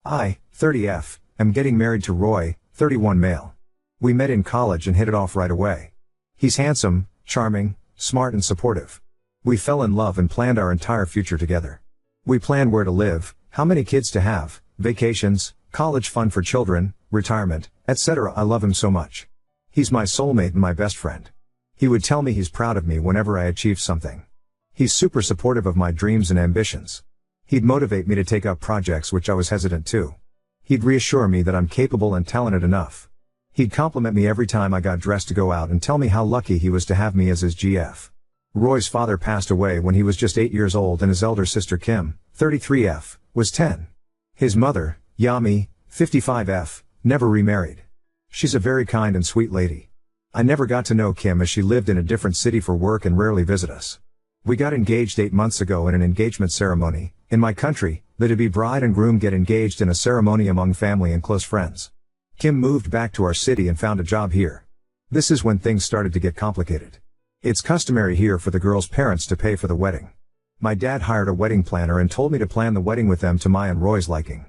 I, 30F, am getting married to Roy, 31 male. We met in college and hit it off right away. He's handsome, charming, smart and supportive. We fell in love and planned our entire future together. We planned where to live, how many kids to have, vacations, college fund for children, retirement, etc. I love him so much. He's my soulmate and my best friend. He would tell me he's proud of me whenever I achieved something. He's super supportive of my dreams and ambitions. He'd motivate me to take up projects which I was hesitant to. He'd reassure me that I'm capable and talented enough. He'd compliment me every time I got dressed to go out and tell me how lucky he was to have me as his GF. Roy's father passed away when he was just 8 years old and his elder sister Kim, 33F, was 10. His mother, Yami, 55F, never remarried. She's a very kind and sweet lady. I never got to know Kim as she lived in a different city for work and rarely visit us. We got engaged 8 months ago in an engagement ceremony. In my country, the to-be bride and groom get engaged in a ceremony among family and close friends. Kim moved back to our city and found a job here. This is when things started to get complicated. It's customary here for the girl's parents to pay for the wedding. My dad hired a wedding planner and told me to plan the wedding with them to my and Roy's liking.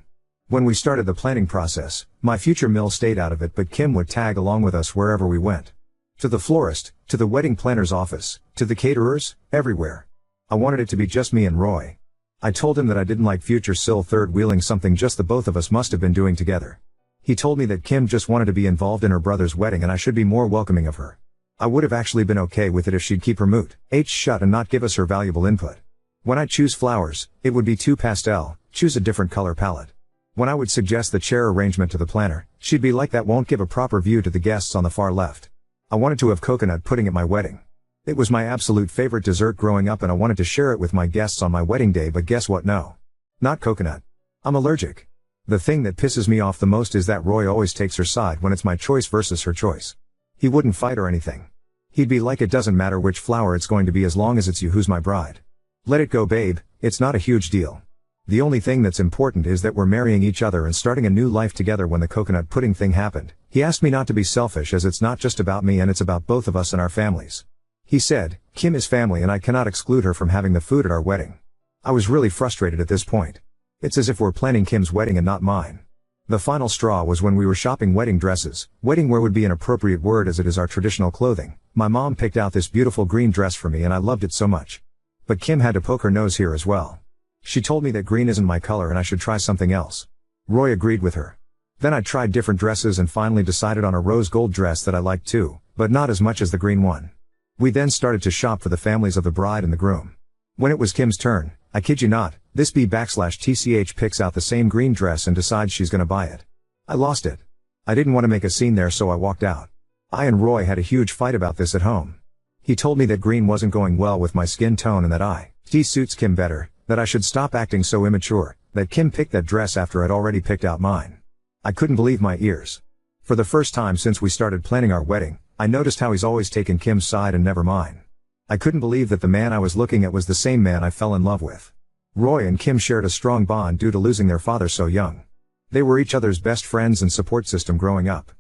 When we started the planning process, my future mill stayed out of it, but Kim would tag along with us wherever we went. To the florist, to the wedding planner's office, to the caterers, everywhere. I wanted it to be just me and Roy. I told him that I didn't like future Sil third-wheeling something just the both of us must have been doing together. He told me that Kim just wanted to be involved in her brother's wedding and I should be more welcoming of her. I would have actually been okay with it if she'd keep her moot shut and not give us her valuable input. When I choose flowers, it would be too pastel, choose a different color palette. When I would suggest the chair arrangement to the planner, she'd be like, that won't give a proper view to the guests on the far left. I wanted to have coconut pudding at my wedding. It was my absolute favorite dessert growing up and I wanted to share it with my guests on my wedding day, but guess what? No. Not coconut. I'm allergic. The thing that pisses me off the most is that Roy always takes her side when it's my choice versus her choice. He wouldn't fight or anything. He'd be like, it doesn't matter which flower it's going to be as long as it's you who's my bride. Let it go, babe, it's not a huge deal. The only thing that's important is that we're marrying each other and starting a new life together. When the coconut pudding thing happened, he asked me not to be selfish as it's not just about me and it's about both of us and our families. He said, Kim is family and I cannot exclude her from having the food at our wedding. I was really frustrated at this point. It's as if we're planning Kim's wedding and not mine. The final straw was when we were shopping wedding dresses. Wedding wear would be an appropriate word as it is our traditional clothing. My mom picked out this beautiful green dress for me and I loved it so much. But Kim had to poke her nose here as well. She told me that green isn't my color and I should try something else. Roy agreed with her. Then I tried different dresses and finally decided on a rose gold dress that I liked too, but not as much as the green one. We then started to shop for the families of the bride and the groom. When it was Kim's turn, I kid you not, this B/TCH picks out the same green dress and decides she's gonna buy it. I lost it. I didn't want to make a scene there, so I walked out. I and Roy had a huge fight about this at home. He told me that green wasn't going well with my skin tone and that suits Kim better, that I should stop acting so immature, that Kim picked that dress after I'd already picked out mine. I couldn't believe my ears. For the first time since we started planning our wedding, I noticed how he's always taken Kim's side and never mine. I couldn't believe that the man I was looking at was the same man I fell in love with. Roy and Kim shared a strong bond due to losing their father so young. They were each other's best friends and support system growing up.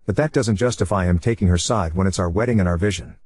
But that doesn't justify him taking her side when it's our wedding and our vision.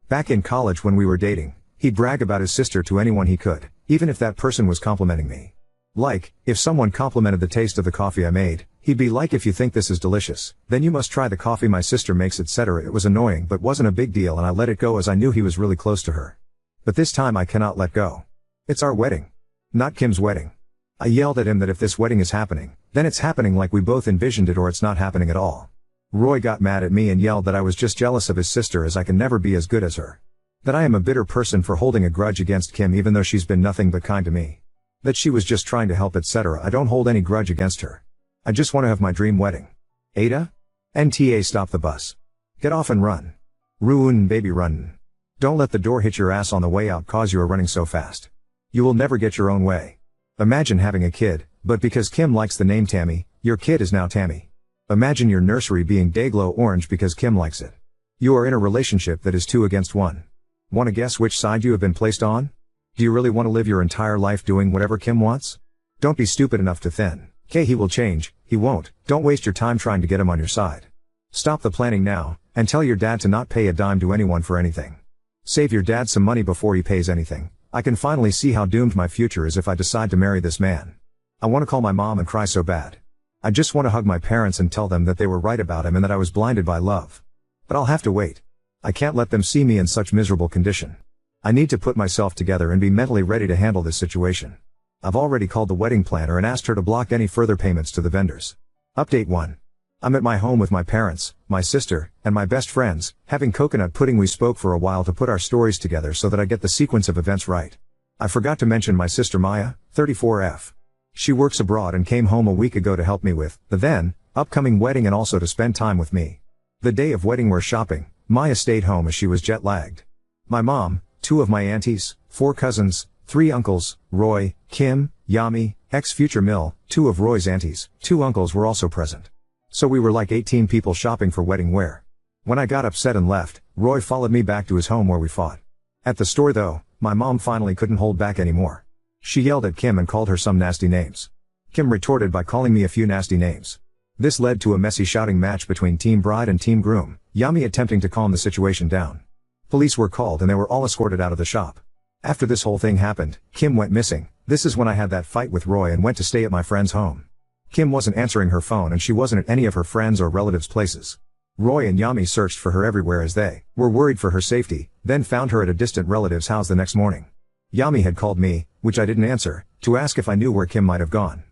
Back in college when we were dating, he'd brag about his sister to anyone he could, even if that person was complimenting me. Like, if someone complimented the taste of the coffee I made, he'd be like, if you think this is delicious, then you must try the coffee my sister makes, etc. It was annoying but wasn't a big deal and I let it go as I knew he was really close to her. But this time I cannot let go. It's our wedding. Not Kim's wedding. I yelled at him that if this wedding is happening, then it's happening like we both envisioned it or it's not happening at all. Roy got mad at me and yelled that I was just jealous of his sister as I can never be as good as her. That I am a bitter person for holding a grudge against Kim even though she's been nothing but kind to me. That she was just trying to help, etc. I don't hold any grudge against her. I just want to have my dream wedding. Ada? NTA, stop the bus. Get off and run. Ruin baby run. Don't let the door hit your ass on the way out cause you are running so fast. You will never get your own way. Imagine having a kid, but because Kim likes the name Tammy, your kid is now Tammy. Imagine your nursery being Dayglow Orange because Kim likes it. You are in a relationship that is 2 against 1. Want to guess which side you have been placed on? Do you really want to live your entire life doing whatever Kim wants? Don't be stupid enough to think, okay, he will change, he won't. Don't waste your time trying to get him on your side. Stop the planning now, and tell your dad to not pay a dime to anyone for anything. Save your dad some money before he pays anything. I can finally see how doomed my future is if I decide to marry this man. I want to call my mom and cry so bad. I just want to hug my parents and tell them that they were right about him and that I was blinded by love. But I'll have to wait. I can't let them see me in such miserable condition. I need to put myself together and be mentally ready to handle this situation. I've already called the wedding planner and asked her to block any further payments to the vendors. Update 1. I'm at my home with my parents, my sister, and my best friends, having coconut pudding. We spoke for a while to put our stories together so that I get the sequence of events right. I forgot to mention my sister Maya, 34F. She works abroad and came home a week ago to help me with the then upcoming wedding and also to spend time with me. The day of wedding wear shopping, Maya stayed home as she was jet lagged. My mom, 2 of my aunties, 4 cousins, 3 uncles, Roy, Kim, Yami, ex-future Mill, 2 of Roy's aunties, 2 uncles were also present. So we were like 18 people shopping for wedding wear. When I got upset and left, Roy followed me back to his home where we fought. At the store though, my mom finally couldn't hold back anymore. She yelled at Kim and called her some nasty names. Kim retorted by calling me a few nasty names. This led to a messy shouting match between Team Bride and Team Groom, Yami attempting to calm the situation down. Police were called and they were all escorted out of the shop. After this whole thing happened, Kim went missing. This is when I had that fight with Roy and went to stay at my friend's home. Kim wasn't answering her phone and she wasn't at any of her friends' or relatives' places. Roy and Yami searched for her everywhere as they were worried for her safety, then found her at a distant relative's house the next morning. Yami had called me, which I didn't answer, to ask if I knew where Kim might have gone.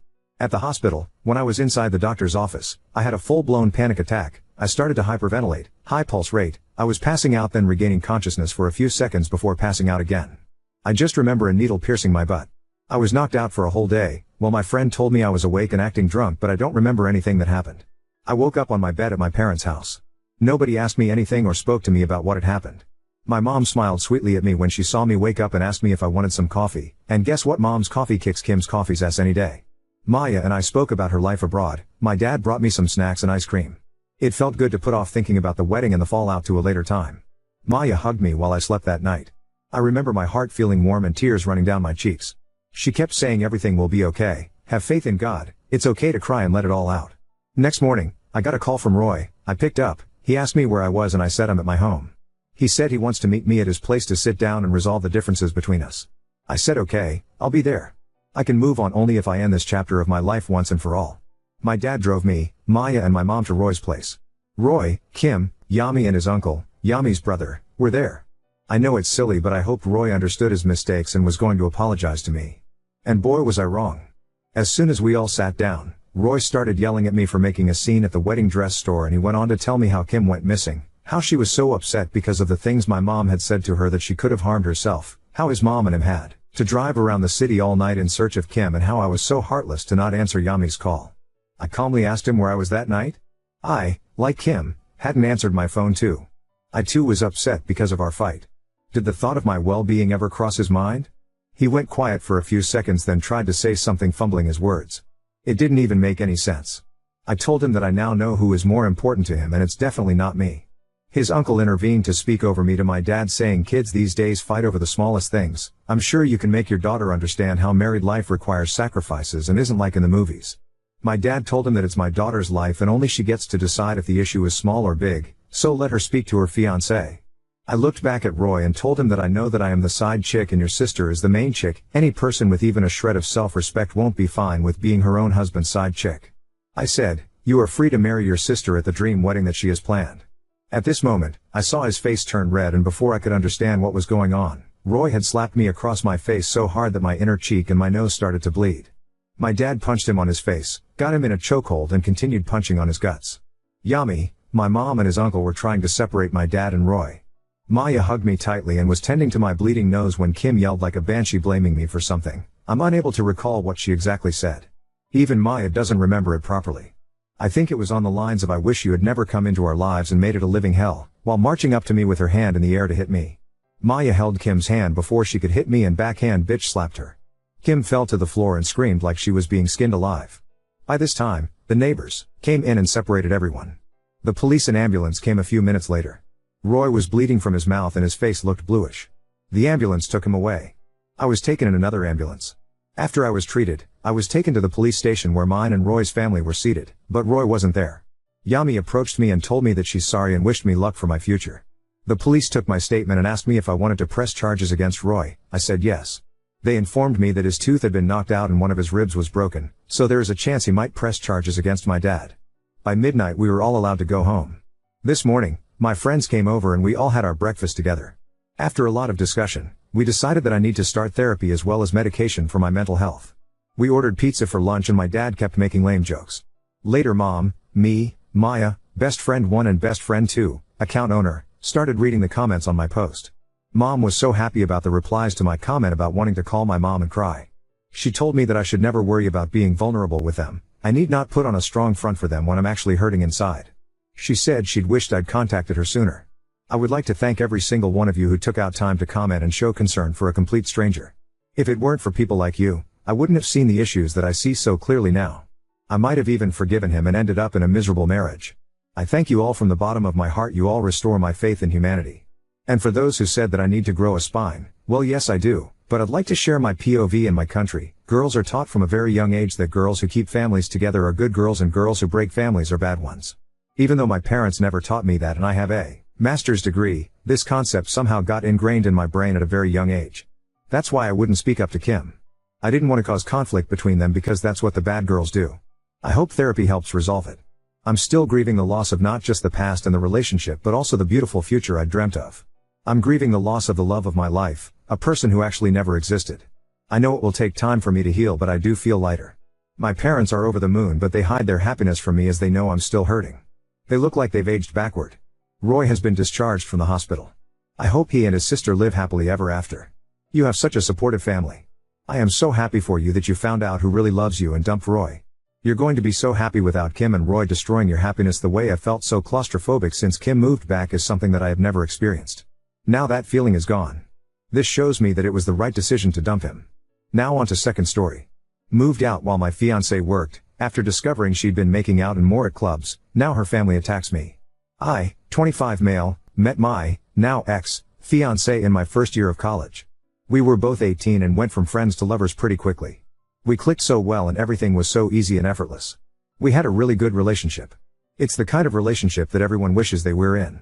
At the hospital, when I was inside the doctor's office, I had a full-blown panic attack. I started to hyperventilate, high pulse rate. I was passing out then regaining consciousness for a few seconds before passing out again. I just remember a needle piercing my butt. I was knocked out for a whole day, while my friend told me I was awake and acting drunk, but I don't remember anything that happened. I woke up on my bed at my parents' house. Nobody asked me anything or spoke to me about what had happened. My mom smiled sweetly at me when she saw me wake up and asked me if I wanted some coffee, and guess what? Mom's coffee kicks Kim's coffee's ass any day. Maya and I spoke about her life abroad. My dad brought me some snacks and ice cream. It felt good to put off thinking about the wedding and the fallout to a later time. Maya hugged me while I slept that night. I remember my heart feeling warm and tears running down my cheeks. She kept saying everything will be okay, have faith in God, it's okay to cry and let it all out. Next morning, I got a call from Roy. I picked up. He asked me where I was and I said I'm at my home. He said he wants to meet me at his place to sit down and resolve the differences between us. I said okay, I'll be there. I can move on only if I end this chapter of my life once and for all. My dad drove me, Maya and my mom to Roy's place. Roy, Kim, Yami and his uncle, Yami's brother, were there. I know it's silly but I hoped Roy understood his mistakes and was going to apologize to me. And boy was I wrong. As soon as we all sat down, Roy started yelling at me for making a scene at the wedding dress store and he went on to tell me how Kim went missing, how she was so upset because of the things my mom had said to her that she could have harmed herself, how his mom and him had to drive around the city all night in search of Kim and how I was so heartless to not answer Yami's call. I calmly asked him where I was that night. I, like Kim, hadn't answered my phone too. I too was upset because of our fight. Did the thought of my well-being ever cross his mind? He went quiet for a few seconds then tried to say something fumbling his words. It didn't even make any sense. I told him that I now know who is more important to him and it's definitely not me. His uncle intervened to speak over me to my dad saying kids these days fight over the smallest things. I'm sure you can make your daughter understand how married life requires sacrifices and isn't like in the movies. My dad told him that it's my daughter's life and only she gets to decide if the issue is small or big, so let her speak to her fiancé. I looked back at Roy and told him that I know that I am the side chick and your sister is the main chick. Any person with even a shred of self-respect won't be fine with being her own husband's side chick. I said, you are free to marry your sister at the dream wedding that she has planned. At this moment, I saw his face turn red and before I could understand what was going on, Roy had slapped me across my face so hard that my inner cheek and my nose started to bleed. My dad punched him on his face, got him in a chokehold and continued punching on his guts. Yami, my mom and his uncle were trying to separate my dad and Roy. Maya hugged me tightly and was tending to my bleeding nose when Kim yelled like a banshee blaming me for something. I'm unable to recall what she exactly said. Even Maya doesn't remember it properly. I think it was on the lines of I wish you had never come into our lives and made it a living hell, while marching up to me with her hand in the air to hit me. Maya held Kim's hand before she could hit me and backhand bitch slapped her. Kim fell to the floor and screamed like she was being skinned alive. By this time, the neighbors came in and separated everyone. The police and ambulance came a few minutes later. Roy was bleeding from his mouth and his face looked bluish. The ambulance took him away. I was taken in another ambulance. After I was treated, I was taken to the police station where mine and Roy's family were seated, but Roy wasn't there. Yami approached me and told me that she's sorry and wished me luck for my future. The police took my statement and asked me if I wanted to press charges against Roy. I said yes. They informed me that his tooth had been knocked out and one of his ribs was broken, so there is a chance he might press charges against my dad. By midnight we were all allowed to go home. This morning, my friends came over and we all had our breakfast together. After a lot of discussion, we decided that I need to start therapy as well as medication for my mental health. We ordered pizza for lunch and my dad kept making lame jokes. Later Mom, me, Maya, best friend 1 and best friend 2, account owner, started reading the comments on my post. Mom was so happy about the replies to my comment about wanting to call my mom and cry. She told me that I should never worry about being vulnerable with them. I need not put on a strong front for them when I'm actually hurting inside. She said she'd wished I'd contacted her sooner. I would like to thank every single one of you who took out time to comment and show concern for a complete stranger. If it weren't for people like you, I wouldn't have seen the issues that I see so clearly now. I might have even forgiven him and ended up in a miserable marriage. I thank you all from the bottom of my heart. You all restore my faith in humanity. And for those who said that I need to grow a spine, well yes I do, but I'd like to share my POV in my country. Girls are taught from a very young age that girls who keep families together are good girls and girls who break families are bad ones. Even though my parents never taught me that and I have a master's degree, this concept somehow got ingrained in my brain at a very young age. That's why I wouldn't speak up to Kim. I didn't want to cause conflict between them because that's what the bad girls do. I hope therapy helps resolve it. I'm still grieving the loss of not just the past and the relationship but also the beautiful future I dreamt of. I'm grieving the loss of the love of my life, a person who actually never existed. I know it will take time for me to heal but I do feel lighter. My parents are over the moon but they hide their happiness from me as they know I'm still hurting. They look like they've aged backward. Roy has been discharged from the hospital. I hope he and his sister live happily ever after. You have such a supportive family. I am so happy for you that you found out who really loves you and dumped Roy. You're going to be so happy without Kim and Roy destroying your happiness. The way I felt so claustrophobic since Kim moved back is something that I have never experienced. Now that feeling is gone. This shows me that it was the right decision to dump him. Now on to second story. Moved out while my fiancé worked, after discovering she'd been making out and more at clubs, now her family attacks me. I, 25 male, met my, now ex, fiancé in my first year of college. We were both 18 and went from friends to lovers pretty quickly. We clicked so well and everything was so easy and effortless. We had a really good relationship. It's the kind of relationship that everyone wishes they were in.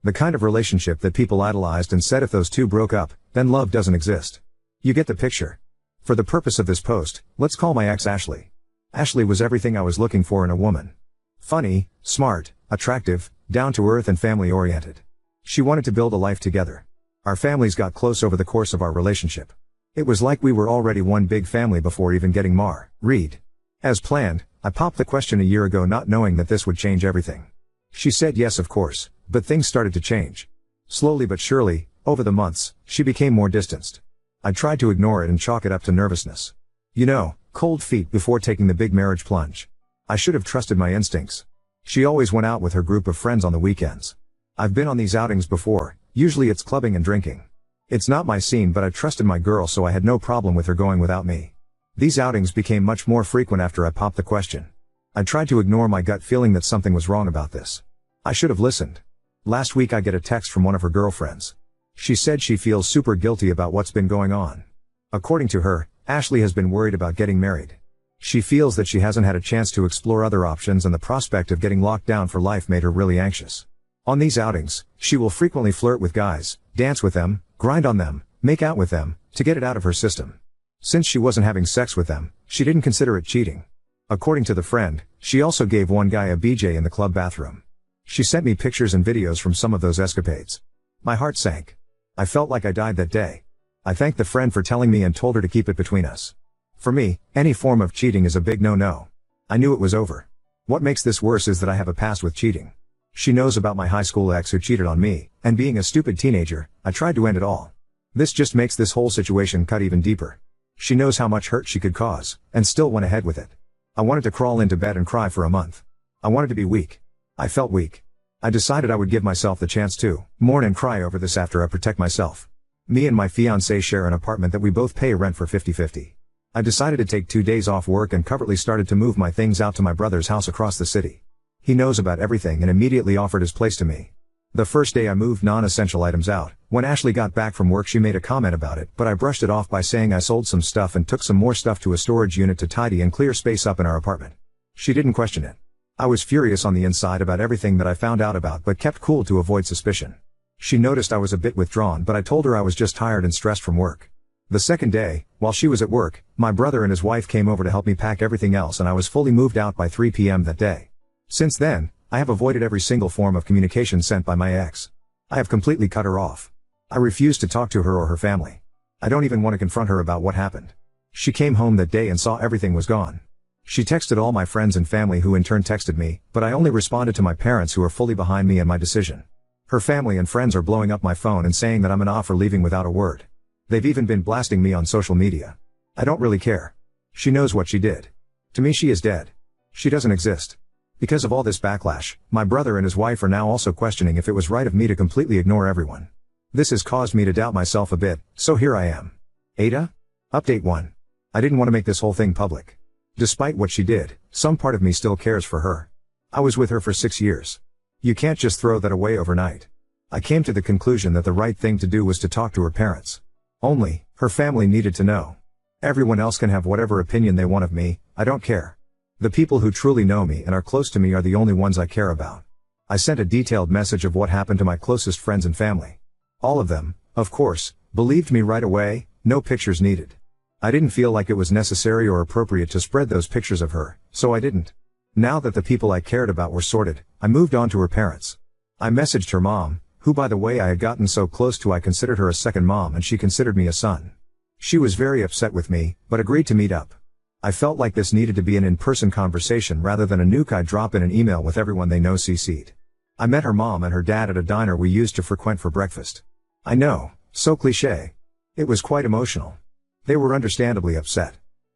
The kind of relationship that people idolized and said if those two broke up, then love doesn't exist. You get the picture. For the purpose of this post, let's call my ex Ashley. Ashley was everything I was looking for in a woman. Funny, smart, attractive, down to earth and family oriented. She wanted to build a life together. Our families got close over the course of our relationship. It was like we were already one big family before even getting married. As planned, I popped the question a year ago not knowing that this would change everything. She said yes of course, but things started to change. Slowly but surely, over the months, she became more distanced. I tried to ignore it and chalk it up to nervousness. You know, cold feet before taking the big marriage plunge. I should have trusted my instincts. She always went out with her group of friends on the weekends. I've been on these outings before, usually it's clubbing and drinking. It's not my scene but I trusted my girl so I had no problem with her going without me. These outings became much more frequent after I popped the question. I tried to ignore my gut feeling that something was wrong about this. I should have listened. Last week I get a text from one of her girlfriends. She said she feels super guilty about what's been going on. According to her, Ashley has been worried about getting married. She feels that she hasn't had a chance to explore other options and the prospect of getting locked down for life made her really anxious. On these outings, she will frequently flirt with guys, dance with them, grind on them, make out with them, to get it out of her system. Since she wasn't having sex with them, she didn't consider it cheating. According to the friend, she also gave one guy a BJ in the club bathroom. She sent me pictures and videos from some of those escapades. My heart sank. I felt like I died that day. I thanked the friend for telling me and told her to keep it between us. For me, any form of cheating is a big no-no. I knew it was over. What makes this worse is that I have a past with cheating. She knows about my high school ex who cheated on me, and being a stupid teenager, I tried to end it all. This just makes this whole situation cut even deeper. She knows how much hurt she could cause, and still went ahead with it. I wanted to crawl into bed and cry for a month. I wanted to be weak. I felt weak. I decided I would give myself the chance to mourn and cry over this after I protect myself. Me and my fiancé share an apartment that we both pay rent for 50-50. I decided to take 2 days off work and covertly started to move my things out to my brother's house across the city. He knows about everything and immediately offered his place to me. The first day I moved non-essential items out. When Ashley got back from work she made a comment about it, but I brushed it off by saying I sold some stuff and took some more stuff to a storage unit to tidy and clear space up in our apartment. She didn't question it. I was furious on the inside about everything that I found out about but kept cool to avoid suspicion. She noticed I was a bit withdrawn but I told her I was just tired and stressed from work. The second day, while she was at work, my brother and his wife came over to help me pack everything else, and I was fully moved out by 3 p.m. that day. Since then, I have avoided every single form of communication sent by my ex. I have completely cut her off. I refuse to talk to her or her family. I don't even want to confront her about what happened. She came home that day and saw everything was gone. She texted all my friends and family, who in turn texted me, but I only responded to my parents, who are fully behind me and my decision. Her family and friends are blowing up my phone and saying that I'm an off for leaving without a word. They've even been blasting me on social media. I don't really care. She knows what she did. To me, she is dead. She doesn't exist. Because of all this backlash, my brother and his wife are now also questioning if it was right of me to completely ignore everyone. This has caused me to doubt myself a bit, so here I am. Ada? Update 1. I didn't want to make this whole thing public. Despite what she did, some part of me still cares for her. I was with her for 6 years. You can't just throw that away overnight. I came to the conclusion that the right thing to do was to talk to her parents. Only, her family needed to know. Everyone else can have whatever opinion they want of me, I don't care. The people who truly know me and are close to me are the only ones I care about. I sent a detailed message of what happened to my closest friends and family. All of them, of course, believed me right away, no pictures needed. I didn't feel like it was necessary or appropriate to spread those pictures of her, so I didn't. Now that the people I cared about were sorted, I moved on to her parents. I messaged her mom, who by the way I had gotten so close to. I considered her a second mom and she considered me a son. She was very upset with me, but agreed to meet up. I felt like this needed to be an in-person conversation rather than a nuke I drop in an email with everyone they know CC'd. I met her mom and her dad at a diner we used to frequent for breakfast. I know, so cliché. It was quite emotional. They were understandably upset.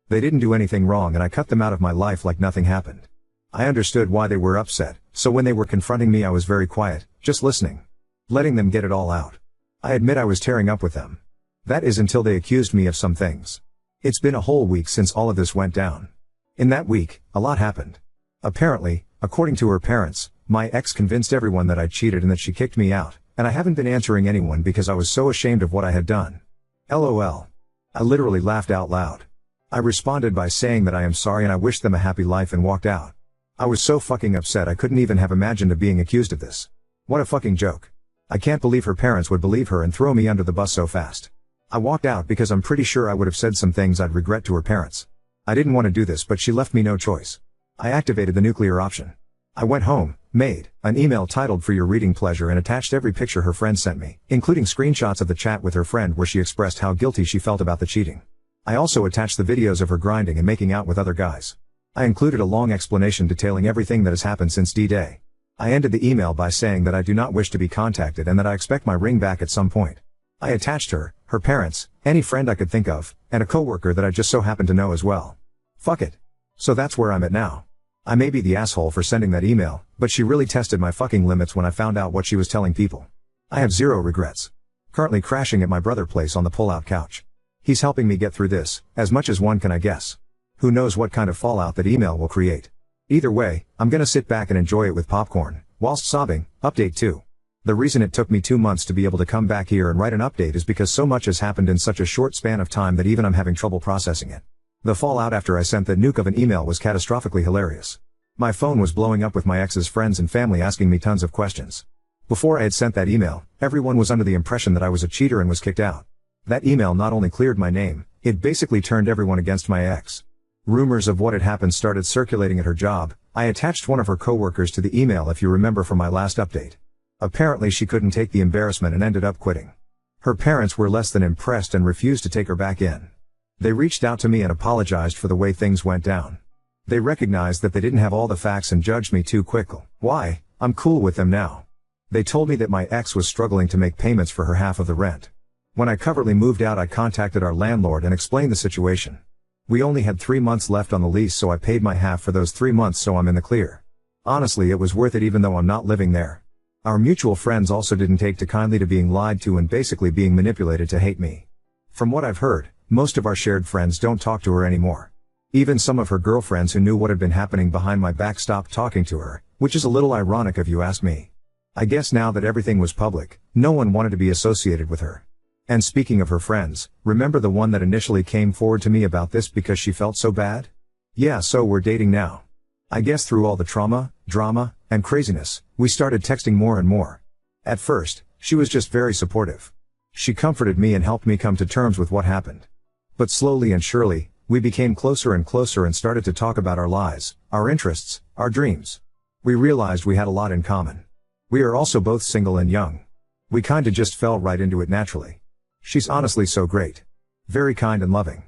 They didn't do anything wrong and I cut them out of my life like nothing happened. I understood why they were upset, so when they were confronting me I was very quiet, just listening. Letting them get it all out. I admit I was tearing up with them. That is until they accused me of some things. It's been a whole week since all of this went down. In that week, a lot happened. Apparently, according to her parents, my ex convinced everyone that I cheated and that she kicked me out, and I haven't been answering anyone because I was so ashamed of what I had done. LOL. I literally laughed out loud. I responded by saying that I am sorry and I wished them a happy life and walked out. I was so fucking upset I couldn't even have imagined of being accused of this. What a fucking joke. I can't believe her parents would believe her and throw me under the bus so fast. I walked out because I'm pretty sure I would have said some things I'd regret to her parents. I didn't want to do this, but she left me no choice. I activated the nuclear option. I went home, made an email titled "For Your Reading Pleasure" and attached every picture her friend sent me, including screenshots of the chat with her friend where she expressed how guilty she felt about the cheating. I also attached the videos of her grinding and making out with other guys. I included a long explanation detailing everything that has happened since D-Day. I ended the email by saying that I do not wish to be contacted and that I expect my ring back at some point. I attached her parents, any friend I could think of, and a coworker that I just so happened to know as well. Fuck it. So that's where I'm at now. I may be the asshole for sending that email, but she really tested my fucking limits when I found out what she was telling people. I have zero regrets. Currently crashing at my brother's place on the pull-out couch. He's helping me get through this, as much as one can I guess. Who knows what kind of fallout that email will create. Either way, I'm gonna sit back and enjoy it with popcorn, whilst sobbing. Update 2. The reason it took me 2 months to be able to come back here and write an update is because so much has happened in such a short span of time that even I'm having trouble processing it. The fallout after I sent that nuke of an email was catastrophically hilarious. My phone was blowing up with my ex's friends and family asking me tons of questions. Before I had sent that email, everyone was under the impression that I was a cheater and was kicked out. That email not only cleared my name, it basically turned everyone against my ex. Rumors of what had happened started circulating at her job. I attached one of her coworkers to the email if you remember from my last update. Apparently she couldn't take the embarrassment and ended up quitting. Her parents were less than impressed and refused to take her back in. They reached out to me and apologized for the way things went down. They recognized that they didn't have all the facts and judged me too quickly. Why? I'm cool with them now. They told me that my ex was struggling to make payments for her half of the rent. When I covertly moved out, I contacted our landlord and explained the situation. We only had 3 months left on the lease, so I paid my half for those 3 months, so I'm in the clear. Honestly, it was worth it even though I'm not living there. Our mutual friends also didn't take too kindly to being lied to and basically being manipulated to hate me. From what I've heard, most of our shared friends don't talk to her anymore. Even some of her girlfriends who knew what had been happening behind my back stopped talking to her, which is a little ironic if you ask me. I guess now that everything was public, no one wanted to be associated with her. And speaking of her friends, remember the one that initially came forward to me about this because she felt so bad? Yeah, so we're dating now. I guess through all the trauma, drama, and craziness, we started texting more and more. At first, she was just very supportive. She comforted me and helped me come to terms with what happened. But slowly and surely, we became closer and closer and started to talk about our lives, our interests, our dreams. We realized we had a lot in common. We are also both single and young. We kinda just fell right into it naturally. She's honestly so great. Very kind and loving.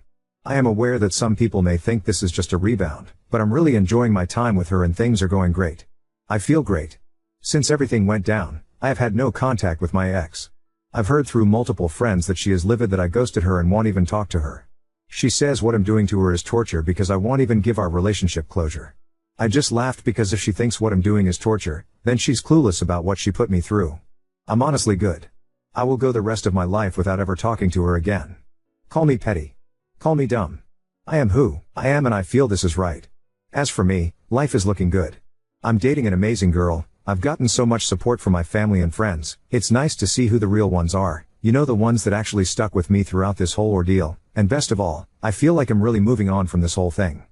I am aware that some people may think this is just a rebound, but I'm really enjoying my time with her and things are going great. I feel great. Since everything went down, I have had no contact with my ex. I've heard through multiple friends that she is livid that I ghosted her and won't even talk to her. She says what I'm doing to her is torture because I won't even give our relationship closure. I just laughed because if she thinks what I'm doing is torture, then she's clueless about what she put me through. I'm honestly good. I will go the rest of my life without ever talking to her again. Call me petty. Call me dumb. I am who I am and I feel this is right. As for me, life is looking good. I'm dating an amazing girl. I've gotten so much support from my family and friends. It's nice to see who the real ones are, you know, the ones that actually stuck with me throughout this whole ordeal, and best of all, I feel like I'm really moving on from this whole thing.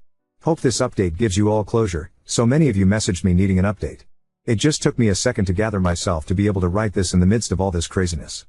Hope this update gives you all closure. So many of you messaged me needing an update. It just took me a second to gather myself to be able to write this in the midst of all this craziness.